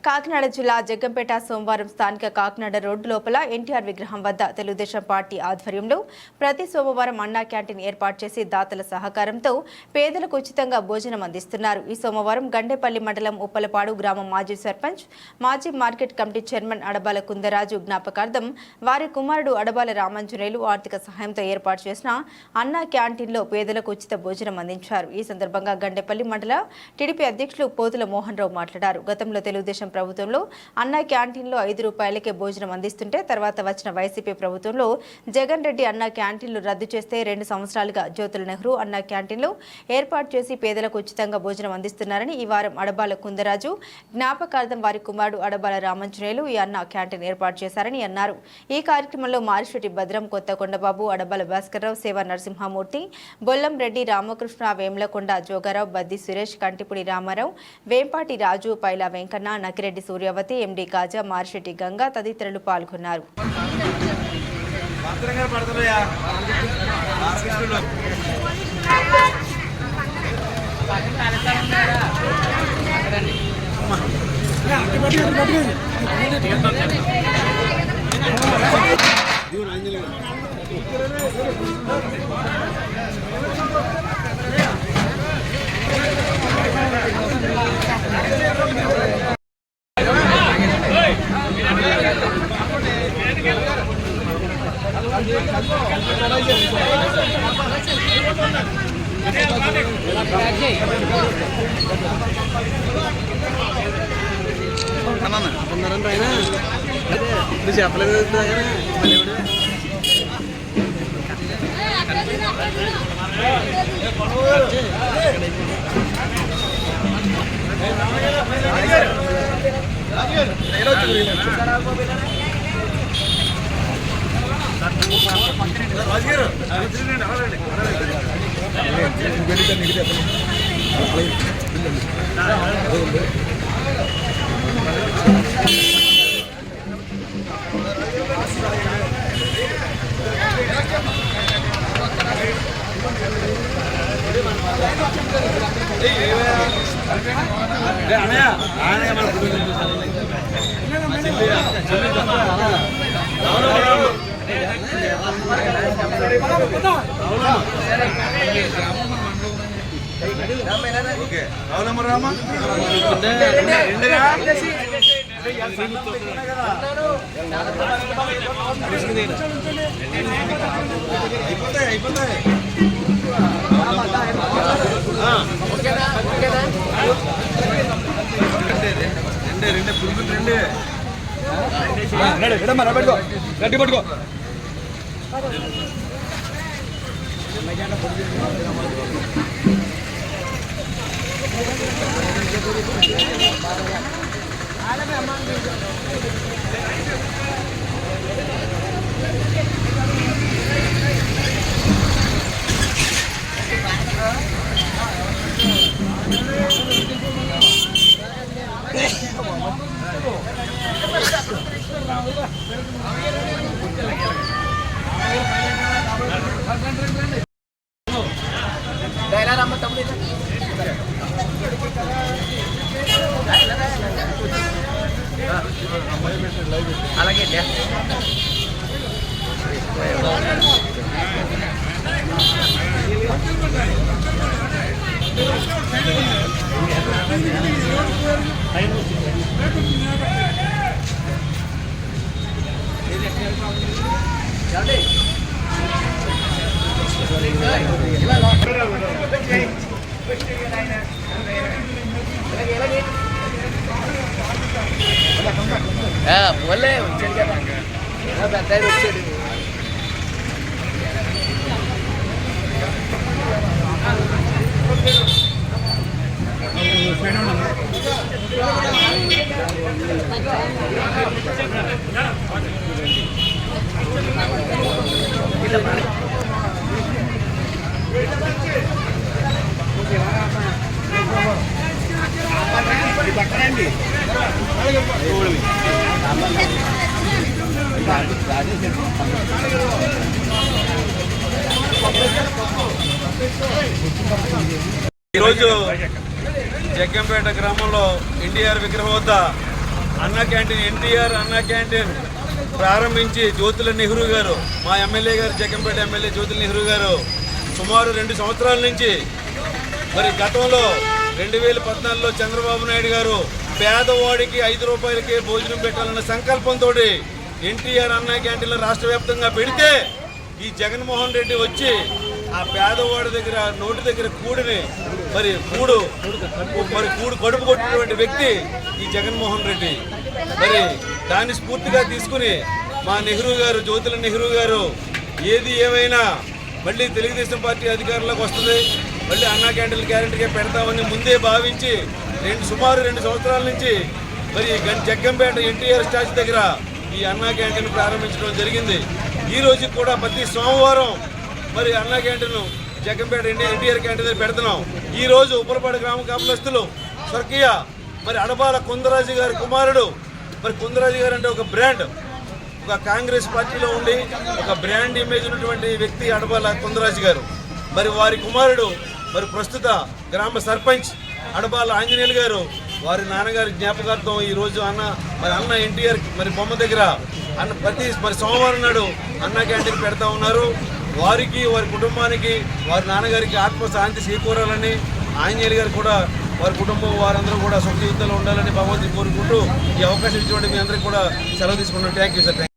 కాకినాడ జిల్లా జగ్గంపేట సోమవారం స్థానిక కాకినాడ రోడ్డు లోపల ఎన్టీఆర్ విగ్రహం వద్ద తెలుగుదేశం పార్టీ ఆధ్వర్యంలో ప్రతి సోమవారం అన్నా క్యాంటీన్ ఏర్పాటు చేసి దాతల సహకారంతో పేదలకు ఉచితంగా భోజనం అందిస్తున్నారు. ఈ సోమవారం గండేపల్లి మండలం ఉప్పలపాడు గ్రామం మాజీ సర్పంచ్, మాజీ మార్కెట్ కమిటీ చైర్మన్ అడబాల కుందరాజు జ్ఞాపకార్థం వారి కుమారుడు అడబాల రామాంజనేయులు ఆర్థిక సహాయంతో ఏర్పాటు చేసిన అన్నా క్యాంటీన్లో పేదలకు ఉచిత భోజనం అందించారు. ఈ సందర్భంగా గండేపల్లి మండల టీడీపీ అధ్యక్షులు పోతుల మోహన్ రావు మాట్లాడారు. గతంలో తెలుగుదేశం ప్రభుత్వంలో అన్నా క్యాంటీన్లో 5 రూపాయలకే భోజనం అందిస్తుంటే తర్వాత వచ్చిన వైసీపీ ప్రభుత్వంలో జగన్ రెడ్డి అన్నా క్యాంటీన్లు రద్దు చేస్తే 2 సంవత్సరాలుగా జ్యోతుల నెహ్రూ అన్నా క్యాంటీన్లు ఏర్పాటు చేసి పేదలకు ఉచితంగా భోజనం అందిస్తున్నారని ఈ వారం అడబాల కుందరాజు జ్ఞాపకార్థం వారి కుమారుడు అడబాల రామాంజనేయులు ఈ అన్నా క్యాంటీన్ ఏర్పాటు చేశారని అన్నారు. ఈ కార్యక్రమంలో మారిశెట్టి భద్రం, కొత్తకొండబాబు, అడబాల భాస్కర్రావు, సేవ నరసింహమూర్తి, బొల్లం రెడ్డి, రామకృష్ణ, వేములకొండ జోగారావు, బద్ది సురేష్, కంటిపుడి రామారావు, వేంపాటి రాజు, పైలా వెంకన్న, నకిరెడ్డి సూర్యవతి, ఎండి కాజా, మారిశెట్టి గంగా తదితరులు పాల్గొన్నారు. చెప్పలేదు. గట్టి పట్టుకో. అలాగే बोले ఈరోజు జగ్గంపేట గ్రామంలో ఎన్టీఆర్ విగ్రహం వద్ద అన్నా క్యాంటీన్ ఎన్టీఆర్ అన్నా క్యాంటీన్ ప్రారంభించి జ్యోతుల నెహ్రూ గారు, మా ఎమ్మెల్యే గారు, జగ్గంపేట ఎమ్మెల్యే జ్యోతుల నెహ్రూ గారు సుమారు 2 సంవత్సరాల నుంచి, మరి గతంలో 2014లో చంద్రబాబు నాయుడు గారు పేదవాడికి 5 రూపాయలకే భోజనం పెట్టాలన్న సంకల్పంతో ఎన్టీఆర్ అన్నా క్యాంటీన్లు రాష్ట్ర వ్యాప్తంగా పెడితే ఈ జగన్మోహన్ రెడ్డి వచ్చి ఆ పేదవాడి దగ్గర నోటి దగ్గర కూడిని కూడు కడుపు కొట్టినటువంటి వ్యక్తి ఈ జగన్మోహన్ రెడ్డి. మరి దాన్ని స్ఫూర్తిగా తీసుకుని మా నెహ్రూ గారు, జ్యోతుల నెహ్రూ గారు ఏది ఏమైనా మళ్ళీ తెలుగుదేశం పార్టీ అధికారంలోకి వస్తుంది, మళ్ళీ అన్నా క్యాంటీన్లు గ్యారెంటీగా పెడతామని ముందే భావించి సుమారు 2 సంవత్సరాల నుంచి మరి జగ్గంపేట ఎన్టీఆర్ స్టాచ్యూ దగ్గర ఈ అన్నా క్యాంటీన్ ప్రారంభించడం జరిగింది. ఈ రోజు కూడా ప్రతి సోమవారం మరి అన్నా క్యాంటీన్ జగ్గంపేట ఎన్టీఆర్ క్యాంటీన్ దగ్గర పెడుతున్నాం. ఈ రోజు ఉప్పలపాడు గ్రామ కాపులస్తులు స్వర్గీయ మరి అడబాల కుందరాజు గారి కుమారుడు, మరి కుందరాజు గారు అంటే ఒక బ్రాండ్, ఒక కాంగ్రెస్ పార్టీలో ఉండి ఒక బ్రాండ్ ఇమేజ్ ఉన్నటువంటి వ్యక్తి అడబాల కుందరాజు గారు. మరి వారి కుమారుడు మరి ప్రస్తుత గ్రామ సర్పంచ్ అడబాల ఆంజనేయులు గారు, వారి నాన్నగారి జ్ఞాపకార్థం ఈరోజు అన్న ఎన్టీఆర్ మరి బొమ్మ దగ్గర ప్రతి సోమవారం నాడు అన్నా క్యాంటీన్ పెడతా ఉన్నారు. వారికి, వారి కుటుంబానికి, వారి నాన్నగారికి ఆత్మశాంతి చేకూరాలని, ఆంజనేయులు గారు కూడా వారి కుటుంబం వారందరూ కూడా సుఖ జీవితంలో ఉండాలని భగవంతుని కోరుకుంటూ ఈ అవకాశం ఇచ్చినటువంటి మీ అందరికీ కూడా సెలవు తీసుకుంటున్నాను. Thank you sir.